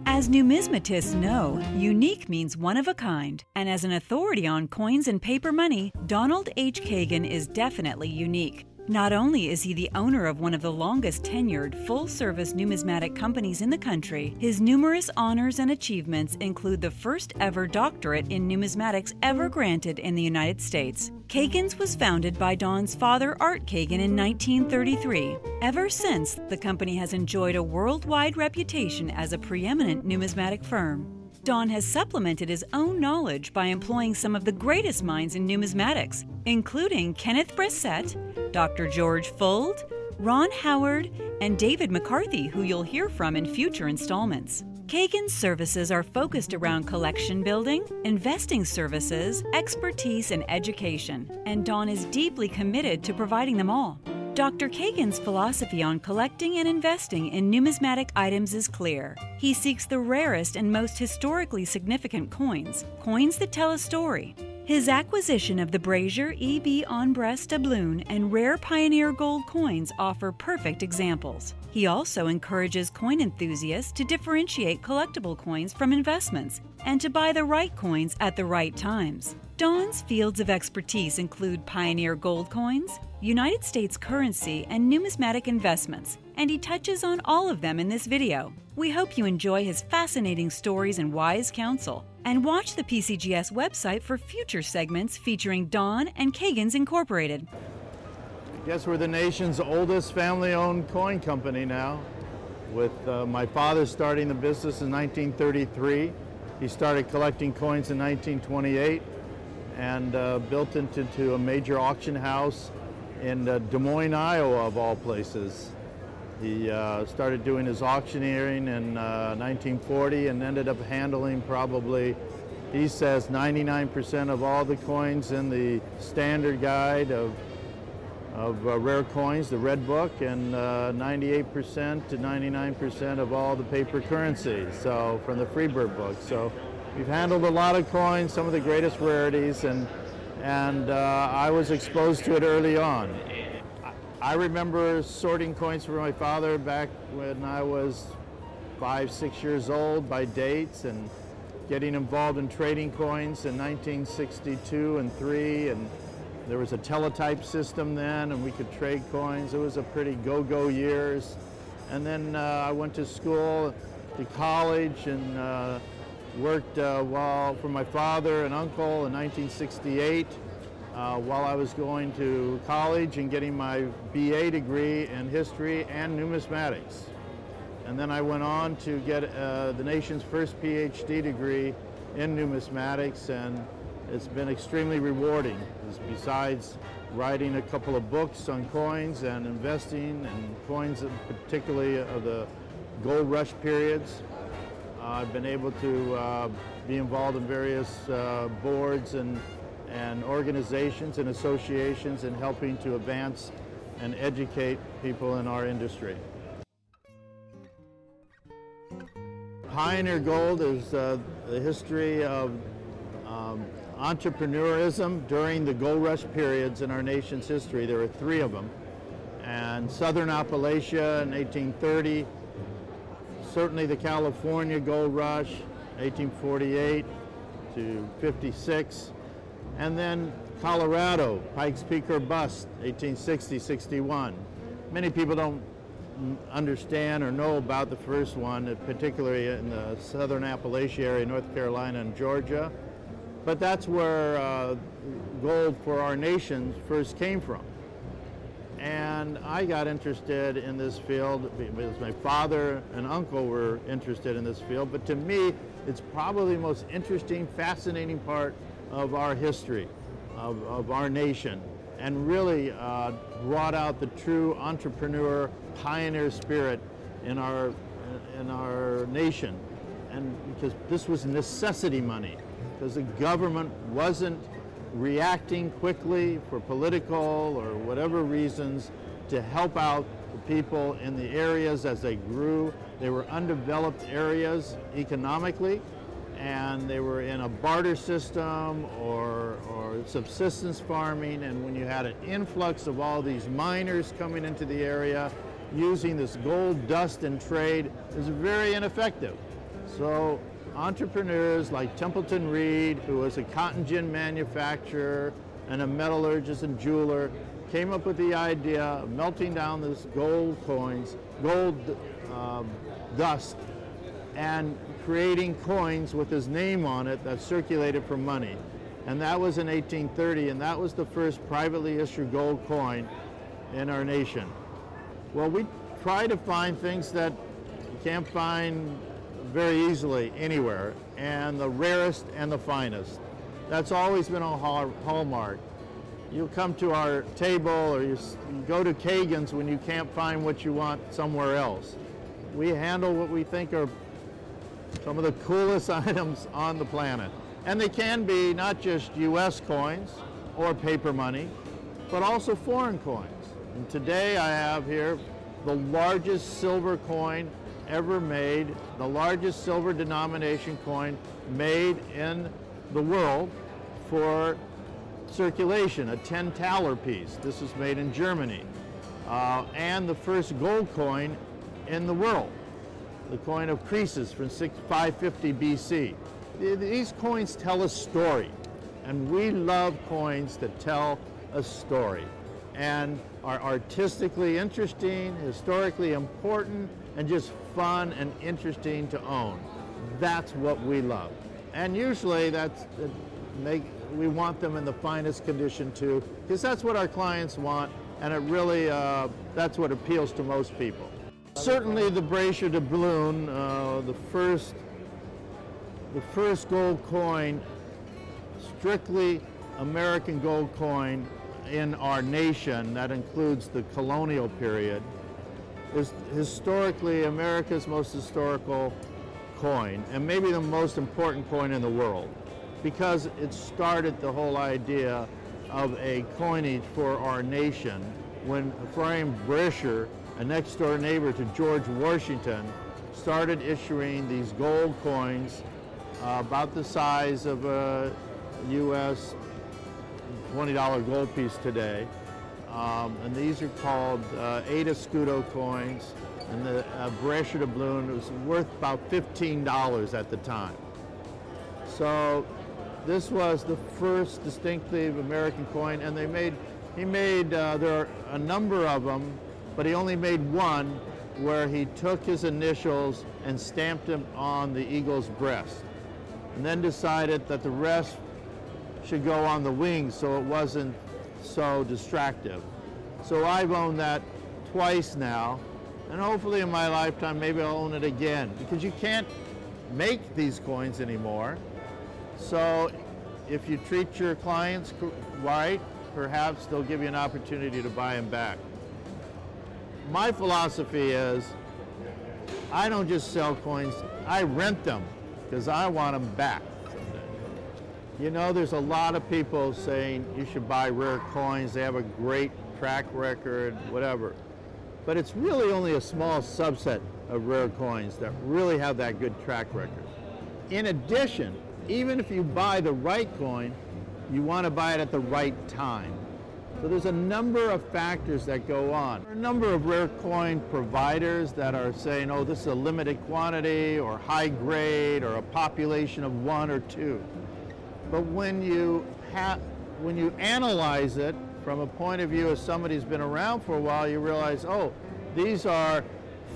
As numismatists know, unique means one of a kind, and as an authority on coins and paper money, Donald H. Kagin is definitely unique. Not only is he the owner of one of the longest tenured, full-service numismatic companies in the country, his numerous honors and achievements include the first ever doctorate in numismatics ever granted in the United States. Kagin's was founded by Don's father, Art Kagin, in 1933. Ever since, the company has enjoyed a worldwide reputation as a preeminent numismatic firm. Don has supplemented his own knowledge by employing some of the greatest minds in numismatics, including Kenneth Bressett, Dr. George Fuld, Ron Howard, and David McCarthy, who you'll hear from in future installments. Kagin's services are focused around collection building, investing services, expertise, and education, and Don is deeply committed to providing them all. Dr. Kagin's philosophy on collecting and investing in numismatic items is clear. He seeks the rarest and most historically significant coins, coins that tell a story. His acquisition of the Brazier E.B. Onbrest doubloon and rare Pioneer gold coins offer perfect examples. He also encourages coin enthusiasts to differentiate collectible coins from investments and to buy the right coins at the right times. Don's fields of expertise include Pioneer gold coins, United States currency, and numismatic investments, and he touches on all of them in this video. We hope you enjoy his fascinating stories and wise counsel, and watch the PCGS website for future segments featuring Don and Kagin's Incorporated. I guess we're the nation's oldest family-owned coin company now, with my father starting the business in 1933. He started collecting coins in 1928 and built into a major auction house in Des Moines, Iowa, of all places. He started doing his auctioneering in 1940 and ended up handling probably, he says, 99% of all the coins in the standard guide of rare coins, the Red Book, and 98% to 99% of all the paper currency, so from the Freebird book. So we've handled a lot of coins, some of the greatest rarities, and I was exposed to it early on. I remember sorting coins for my father back when I was 5, 6 years old by dates, and getting involved in trading coins in 1962 and 3, and there was a teletype system then, and we could trade coins. It was a pretty go-go years. And then I went to school, to college, and worked for my father and uncle in 1968 while I was going to college and getting my BA degree in history and numismatics. And then I went on to get the nation's first PhD degree in numismatics, and it's been extremely rewarding. Besides writing a couple of books on coins and investing and coins, particularly of the gold rush periods, I've been able to be involved in various boards and organizations and associations in helping to advance and educate people in our industry. Pioneer Gold is the history of entrepreneurism during the gold rush periods in our nation's history. There are 3 of them. And Southern Appalachia in 1830, certainly the California gold rush, 1848 to 56, and then Colorado, Pikes Peak or Bust, 1860-61. Many people don't understand or know about the first one, particularly in the Southern Appalachia area, North Carolina and Georgia. But that's where gold for our nation first came from. And I got interested in this field because my father and uncle were interested in this field. But to me, it's probably the most interesting, fascinating part of our history, of our nation, and really brought out the true entrepreneur, pioneer spirit in our nation. And because this was necessity money, because the government wasn't reacting quickly for political or whatever reasons to help out the people in the areas as they grew. They were undeveloped areas economically, and they were in a barter system or subsistence farming, and when you had an influx of all these miners coming into the area using this gold dust in trade, it was very ineffective. So entrepreneurs like Templeton Reed, who was a cotton gin manufacturer and a metallurgist and jeweler, came up with the idea of melting down this gold coins, dust, and creating coins with his name on it that circulated for money. And that was in 1830, and that was the first privately issued gold coin in our nation. Well, we try to find things that you can't find very easily anywhere, and the rarest and the finest. That's always been a hallmark. You'll come to our table, or you go to Kagin's when you can't find what you want somewhere else. We handle what we think are some of the coolest items on the planet. And they can be not just US coins or paper money, but also foreign coins. And today I have here the largest silver coin ever made, the largest silver denomination coin made in the world for circulation, a 10-thaler piece. This was made in Germany. And the first gold coin in the world, the coin of Croesus from 550 BC. These coins tell a story, and we love coins that tell a story and are artistically interesting, historically important, and just fun and interesting to own. That's what we love. And usually we want them in the finest condition too, because that's what our clients want, and it really, that's what appeals to most people. Certainly the bracelet doubloon, the first gold coin, strictly American gold coin in our nation, that includes the colonial period, is historically America's most historical coin, and maybe the most important coin in the world, because it started the whole idea of a coinage for our nation when Ephraim Brescher, a next door neighbor to George Washington, started issuing these gold coins about the size of a US $20 gold piece today. And these are called 8 escudo coins, and the Brescia doubloon was worth about $15 at the time. So this was the first distinctive American coin, and there are a number of them, but he only made one where he took his initials and stamped them on the eagle's breast, and then decided that the rest should go on the wings so it wasn't so distractive. So I've owned that twice now, and hopefully in my lifetime maybe I'll own it again, because you can't make these coins anymore. So if you treat your clients right, perhaps they'll give you an opportunity to buy them back. My philosophy is, I don't just sell coins, I rent them, because I want them back someday. You know, there's a lot of people saying you should buy rare coins, they have a great track record, whatever. But it's really only a small subset of rare coins that really have that good track record. In addition, even if you buy the right coin, you want to buy it at the right time. So there's a number of factors that go on. There are a number of rare coin providers that are saying, oh, this is a limited quantity or high grade or a population of 1 or 2. But when you analyze it from a point of view of somebody who's been around for a while, you realize, oh, these are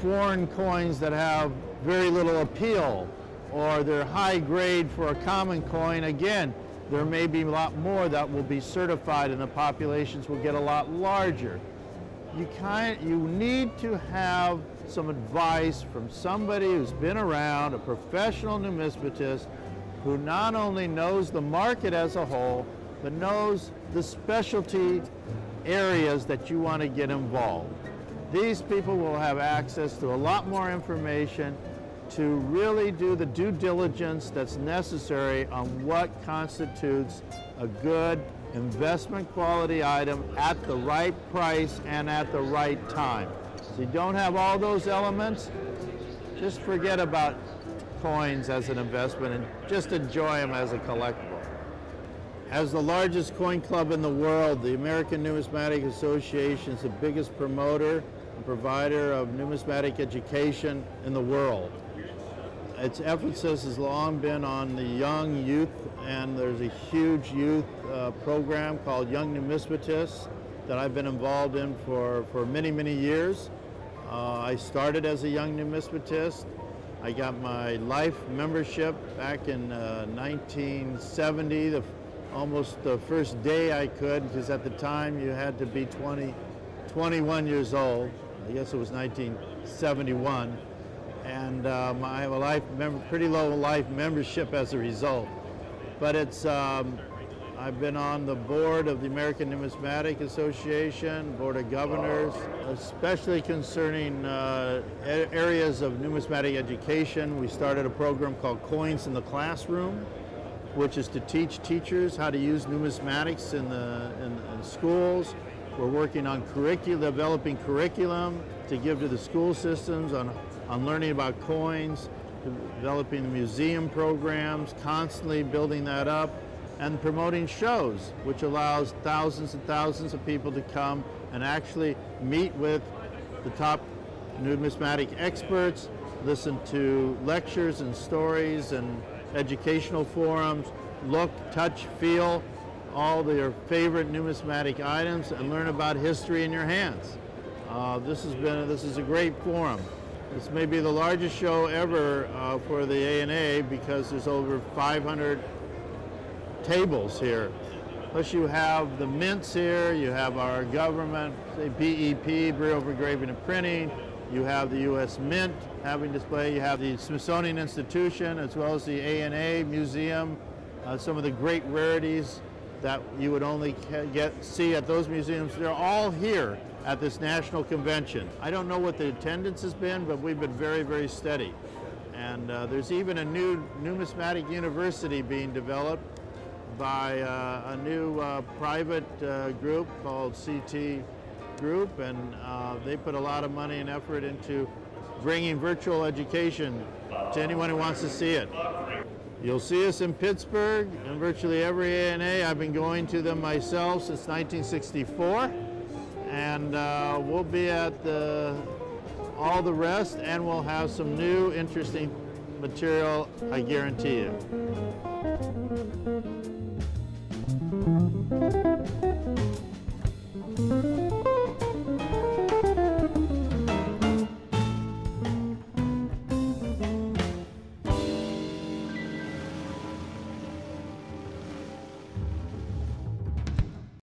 foreign coins that have very little appeal, or they're high grade for a common coin. Again, there may be a lot more that will be certified and the populations will get a lot larger. You need to have some advice from somebody who's been around, a professional numismatist, who not only knows the market as a whole, but knows the specialty areas that you want to get involved. These people will have access to a lot more information to really do the due diligence that's necessary on what constitutes a good investment quality item at the right price and at the right time. So you don't have all those elements, just forget about coins as an investment and just enjoy them as a collectible. As the largest coin club in the world, the American Numismatic Association is the biggest promoter and provider of numismatic education in the world. Its emphasis has long been on the young youth, and there's a huge youth program called Young Numismatists that I've been involved in for many, many years. I started as a young numismatist. I got my life membership back in 1970, almost the first day I could, because at the time you had to be 21 years old. I guess it was 1971. And I have a pretty low life membership as a result. But it's, I've been on the board of the American Numismatic Association, Board of Governors, especially concerning areas of numismatic education. We started a program called Coins in the Classroom, which is to teach teachers how to use numismatics in schools. We're working on developing curriculum to give to the school systems on learning about coins, developing the museum programs, constantly building that up, and promoting shows, which allows thousands and thousands of people to come and actually meet with the top numismatic experts, listen to lectures and stories and educational forums, look, touch, feel all their favorite numismatic items, and learn about history in your hands. This is a great forum. This may be the largest show ever for the ANA because there's over 500 tables here. Plus you have the mints here, you have our government, say BEP, Bureau of Engraving and Printing, you have the U.S. Mint having display, you have the Smithsonian Institution as well as the ANA Museum, some of the great rarities that you would only see at those museums. They're all here at this national convention. I don't know what the attendance has been, but we've been very, very steady. And there's even a new numismatic university being developed by a new private group called CT Group, and they put a lot of money and effort into bringing virtual education to anyone who wants to see it. You'll see us in Pittsburgh and virtually every ANA. I've been going to them myself since 1964, and we'll be at all the rest, and we'll have some new interesting material, I guarantee you.